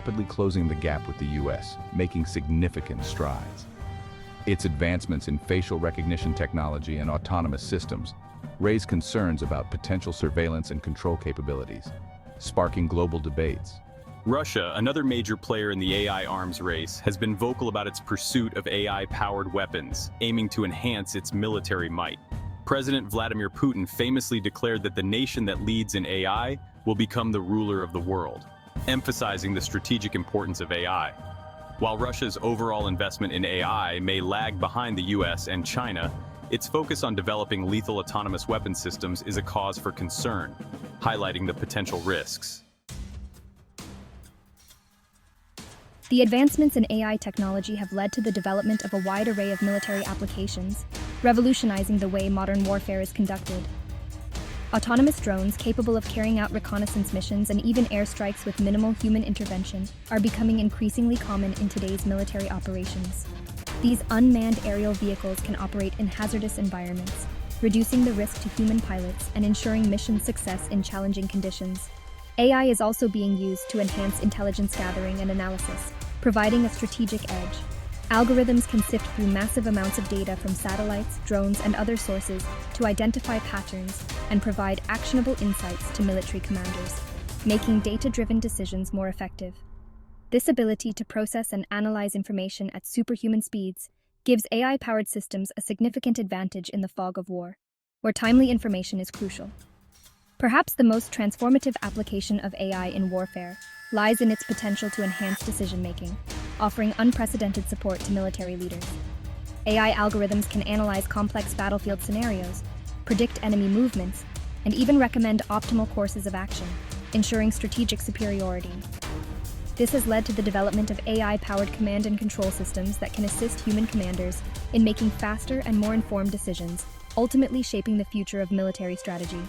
rapidly closing the gap with the US, making significant strides. Its advancements in facial recognition technology and autonomous systems raise concerns about potential surveillance and control capabilities, sparking global debates. Russia, another major player in the AI arms race, has been vocal about its pursuit of AI-powered weapons, aiming to enhance its military might. President Vladimir Putin famously declared that the nation that leads in AI will become the ruler of the world, emphasizing the strategic importance of AI. While Russia's overall investment in AI may lag behind the US and China, its focus on developing lethal autonomous weapon systems is a cause for concern, highlighting the potential risks. The advancements in AI technology have led to the development of a wide array of military applications, revolutionizing the way modern warfare is conducted. Autonomous drones capable of carrying out reconnaissance missions and even airstrikes with minimal human intervention are becoming increasingly common in today's military operations. These unmanned aerial vehicles can operate in hazardous environments, reducing the risk to human pilots and ensuring mission success in challenging conditions. AI is also being used to enhance intelligence gathering and analysis, providing a strategic edge. Algorithms can sift through massive amounts of data from satellites, drones, and other sources to identify patterns and provide actionable insights to military commanders, making data-driven decisions more effective. This ability to process and analyze information at superhuman speeds gives AI-powered systems a significant advantage in the fog of war, where timely information is crucial. Perhaps the most transformative application of AI in warfare lies in its potential to enhance decision-making, offering unprecedented support to military leaders. AI algorithms can analyze complex battlefield scenarios, predict enemy movements, and even recommend optimal courses of action, ensuring strategic superiority. This has led to the development of AI-powered command and control systems that can assist human commanders in making faster and more informed decisions, ultimately shaping the future of military strategy.